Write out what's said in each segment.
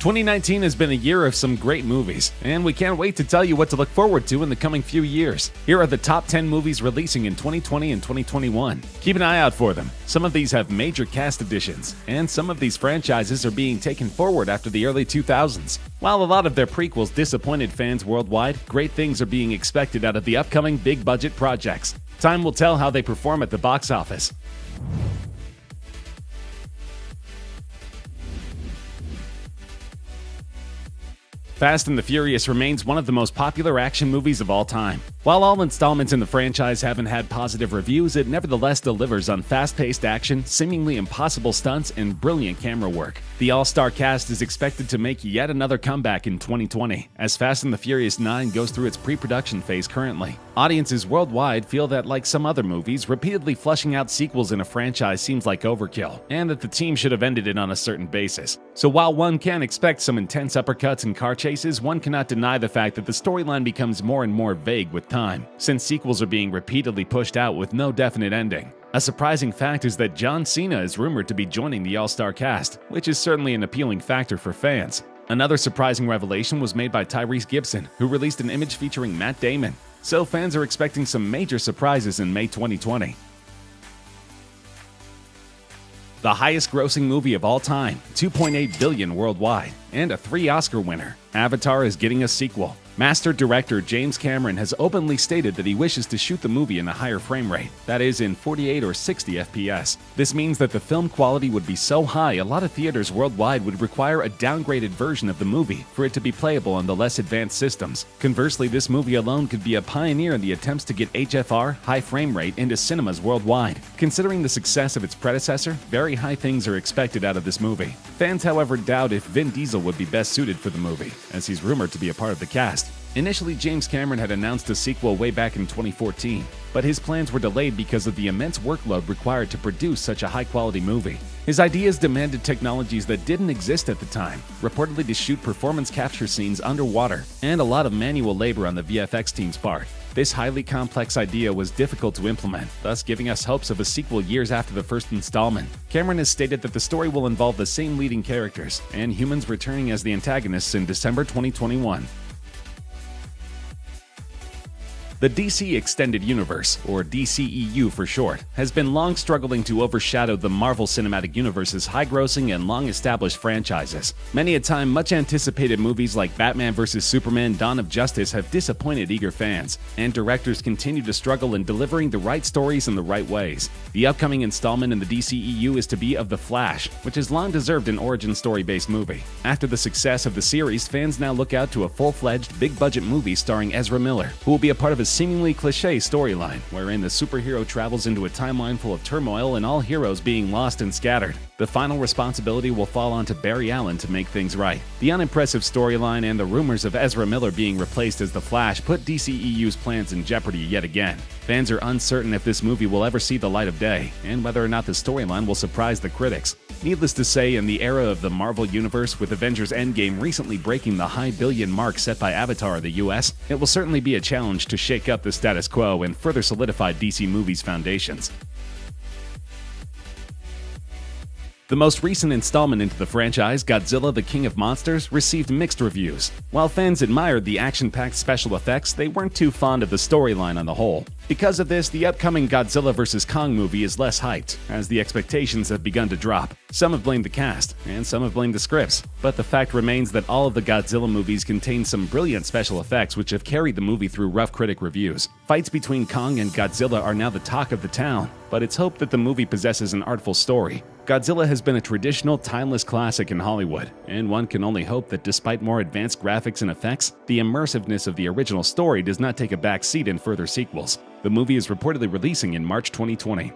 2019 has been a year of some great movies, and we can't wait to tell you what to look forward to in the coming few years. Here are the top 10 movies releasing in 2020 and 2021. Keep an eye out for them. Some of these have major cast additions, and some of these franchises are being taken forward after the early 2000s. While a lot of their prequels disappointed fans worldwide, great things are being expected out of the upcoming big-budget projects. Time will tell how they perform at the box office. Fast and the Furious remains one of the most popular action movies of all time. While all installments in the franchise haven't had positive reviews, it nevertheless delivers on fast-paced action, seemingly impossible stunts, and brilliant camera work. The all-star cast is expected to make yet another comeback in 2020, as Fast and the Furious 9 goes through its pre-production phase currently. Audiences worldwide feel that, like some other movies, repeatedly flushing out sequels in a franchise seems like overkill, and that the team should have ended it on a certain basis. So while one can expect some intense uppercuts and car chases, one cannot deny the fact that the storyline becomes more and more vague with time, since sequels are being repeatedly pushed out with no definite ending. A surprising fact is that John Cena is rumored to be joining the all-star cast, which is certainly an appealing factor for fans. Another surprising revelation was made by Tyrese Gibson, who released an image featuring Matt Damon. So fans are expecting some major surprises in May 2020. The highest-grossing movie of all time, $2.8 billion worldwide, and a 3 Oscar winner, Avatar is getting a sequel. Master director James Cameron has openly stated that he wishes to shoot the movie in a higher frame rate, that is, in 48 or 60 FPS. This means that the film quality would be so high a lot of theaters worldwide would require a downgraded version of the movie for it to be playable on the less advanced systems. Conversely, this movie alone could be a pioneer in the attempts to get HFR, high frame rate, into cinemas worldwide. Considering the success of its predecessor, very high things are expected out of this movie. Fans, however, doubt if Vin Diesel would be best suited for the movie, as he's rumored to be a part of the cast. Initially, James Cameron had announced a sequel way back in 2014, but his plans were delayed because of the immense workload required to produce such a high-quality movie. His ideas demanded technologies that didn't exist at the time, reportedly to shoot performance capture scenes underwater, and a lot of manual labor on the VFX team's part. This highly complex idea was difficult to implement, thus giving us hopes of a sequel years after the first installment. Cameron has stated that the story will involve the same leading characters, and humans returning as the antagonists in December 2021. The DC Extended Universe, or DCEU for short, has been long struggling to overshadow the Marvel Cinematic Universe's high-grossing and long-established franchises. Many a time, much-anticipated movies like Batman vs. Superman: Dawn of Justice have disappointed eager fans, and directors continue to struggle in delivering the right stories in the right ways. The upcoming installment in the DCEU is to be of The Flash, which has long deserved an origin story-based movie. After the success of the series, fans now look out to a full-fledged, big-budget movie starring Ezra Miller, who will be a part of a seemingly cliché storyline, wherein the superhero travels into a timeline full of turmoil and all heroes being lost and scattered. The final responsibility will fall onto Barry Allen to make things right. The unimpressive storyline and the rumors of Ezra Miller being replaced as the Flash put DCEU's plans in jeopardy yet again. Fans are uncertain if this movie will ever see the light of day, and whether or not the storyline will surprise the critics. Needless to say, in the era of the Marvel Universe, with Avengers Endgame recently breaking the high billion mark set by Avatar in the US, it will certainly be a challenge to shake up the status quo and further solidify DC Movies' foundations. The most recent installment into the franchise, Godzilla the King of Monsters, received mixed reviews. While fans admired the action-packed special effects, they weren't too fond of the storyline on the whole. Because of this, the upcoming Godzilla vs. Kong movie is less hyped, as the expectations have begun to drop. Some have blamed the cast, and some have blamed the scripts, but the fact remains that all of the Godzilla movies contain some brilliant special effects which have carried the movie through rough critic reviews. Fights between Kong and Godzilla are now the talk of the town, but it's hoped that the movie possesses an artful story. Godzilla has been a traditional, timeless classic in Hollywood, and one can only hope that despite more advanced graphics and effects, the immersiveness of the original story does not take a back seat in further sequels. The movie is reportedly releasing in March 2020.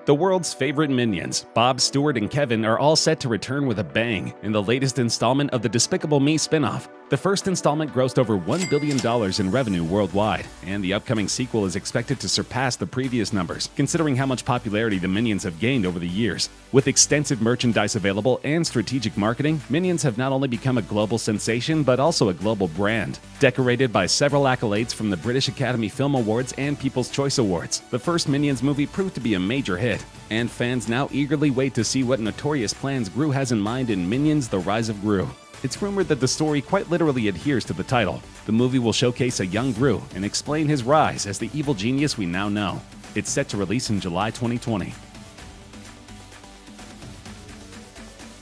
The world's favorite minions, Bob, Stuart, and Kevin, are all set to return with a bang in the latest installment of the Despicable Me spin-off. The first installment grossed over $1 billion in revenue worldwide, and the upcoming sequel is expected to surpass the previous numbers, considering how much popularity the Minions have gained over the years. With extensive merchandise available and strategic marketing, Minions have not only become a global sensation, but also a global brand. Decorated by several accolades from the British Academy Film Awards and People's Choice Awards, the first Minions movie proved to be a major hit, and fans now eagerly wait to see what notorious plans Gru has in mind in Minions: The Rise of Gru. It's rumored that the story quite literally adheres to the title. The movie will showcase a young Gru and explain his rise as the evil genius we now know. It's set to release in July 2020.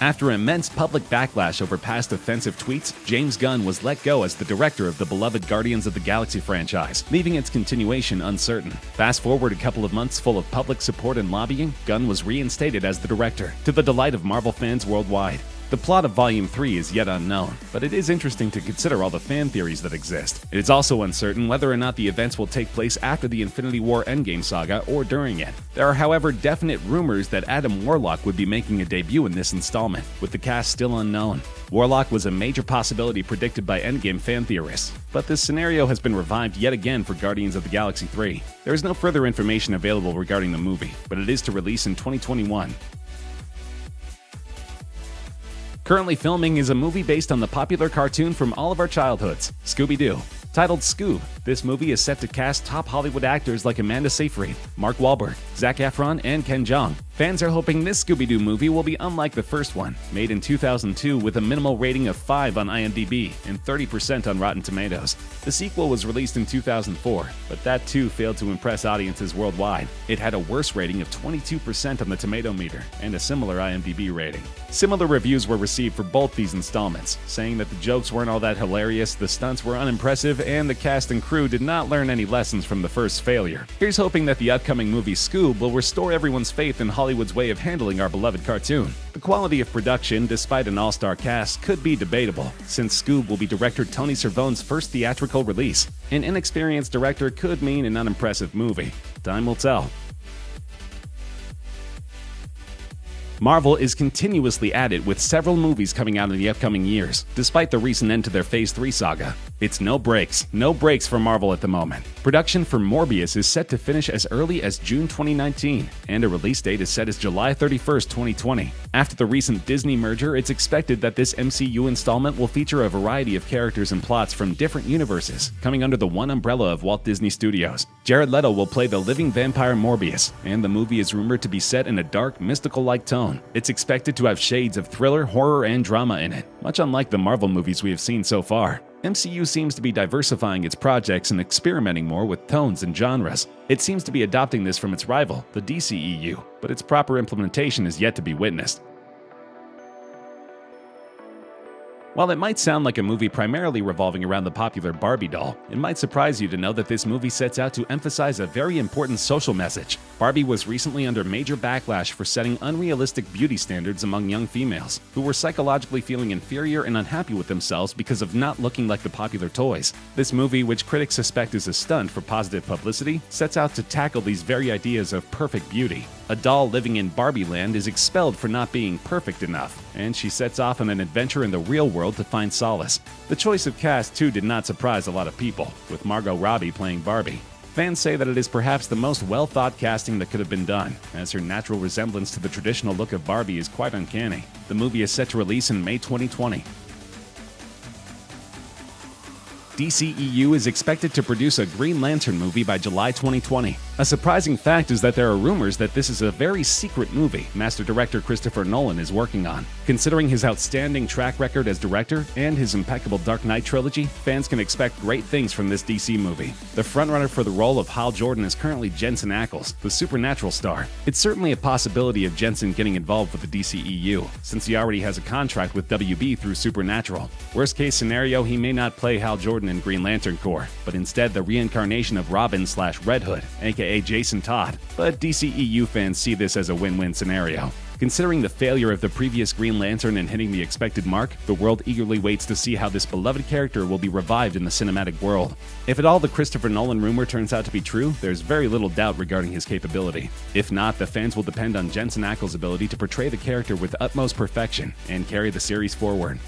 After immense public backlash over past offensive tweets, James Gunn was let go as the director of the beloved Guardians of the Galaxy franchise, leaving its continuation uncertain. Fast forward a couple of months full of public support and lobbying, Gunn was reinstated as the director, to the delight of Marvel fans worldwide. The plot of Volume 3 is yet unknown, but it is interesting to consider all the fan theories that exist. It is also uncertain whether or not the events will take place after the Infinity War Endgame saga or during it. There are, however, definite rumors that Adam Warlock would be making a debut in this installment, with the cast still unknown. Warlock was a major possibility predicted by Endgame fan theorists, but this scenario has been revived yet again for Guardians of the Galaxy 3. There is no further information available regarding the movie, but it is to release in 2021. Currently filming is a movie based on the popular cartoon from all of our childhoods, Scooby-Doo. Titled Scoob, this movie is set to cast top Hollywood actors like Amanda Seyfried, Mark Wahlberg, Zac Efron, and Ken Jeong. Fans are hoping this Scooby-Doo movie will be unlike the first one, made in 2002 with a minimal rating of 5 on IMDb and 30% on Rotten Tomatoes. The sequel was released in 2004, but that too failed to impress audiences worldwide. It had a worse rating of 22% on the Tomato Meter and a similar IMDb rating. Similar reviews were received for both these installments, saying that the jokes weren't all that hilarious, the stunts were unimpressive, and the cast and crew did not learn any lessons from the first failure. Here's hoping that the upcoming movie Scoob will restore everyone's faith in Hollywood's way of handling our beloved cartoon. The quality of production, despite an all-star cast, could be debatable, since Scoob will be director Tony Cervone's first theatrical release. An inexperienced director could mean an unimpressive movie. Time will tell. Marvel is continuously at it with several movies coming out in the upcoming years, despite the recent end to their Phase 3 saga. It's no breaks for Marvel at the moment. Production for Morbius is set to finish as early as June 2019, and a release date is set as July 31st, 2020. After the recent Disney merger, it's expected that this MCU installment will feature a variety of characters and plots from different universes, coming under the one umbrella of Walt Disney Studios. Jared Leto will play the living vampire Morbius, and the movie is rumored to be set in a dark, mystical-like tone. It's expected to have shades of thriller, horror, and drama in it, much unlike the Marvel movies we have seen so far. MCU seems to be diversifying its projects and experimenting more with tones and genres. It seems to be adopting this from its rival, the DCEU, but its proper implementation is yet to be witnessed. While it might sound like a movie primarily revolving around the popular Barbie doll, it might surprise you to know that this movie sets out to emphasize a very important social message. Barbie was recently under major backlash for setting unrealistic beauty standards among young females, who were psychologically feeling inferior and unhappy with themselves because of not looking like the popular toys. This movie, which critics suspect is a stunt for positive publicity, sets out to tackle these very ideas of perfect beauty. A doll living in Barbie Land is expelled for not being perfect enough, and she sets off on an adventure in the real world to find solace. The choice of cast, too, did not surprise a lot of people, with Margot Robbie playing Barbie. Fans say that it is perhaps the most well-thought casting that could have been done, as her natural resemblance to the traditional look of Barbie is quite uncanny. The movie is set to release in May 2020. DCEU is expected to produce a Green Lantern movie by July 2020. A surprising fact is that there are rumors that this is a very secret movie master director Christopher Nolan is working on. Considering his outstanding track record as director and his impeccable Dark Knight trilogy, fans can expect great things from this DC movie. The frontrunner for the role of Hal Jordan is currently Jensen Ackles, the Supernatural star. It's certainly a possibility of Jensen getting involved with the DCEU, since he already has a contract with WB through Supernatural. Worst case scenario, he may not play Hal Jordan in Green Lantern Corps, but instead the reincarnation of Robin/Red Hood, aka Jason Todd. But DCEU fans see this as a win-win scenario. Considering the failure of the previous Green Lantern in hitting the expected mark, the world eagerly waits to see how this beloved character will be revived in the cinematic world. If at all the Christopher Nolan rumor turns out to be true, there's very little doubt regarding his capability. If not, the fans will depend on Jensen Ackles' ability to portray the character with utmost perfection and carry the series forward.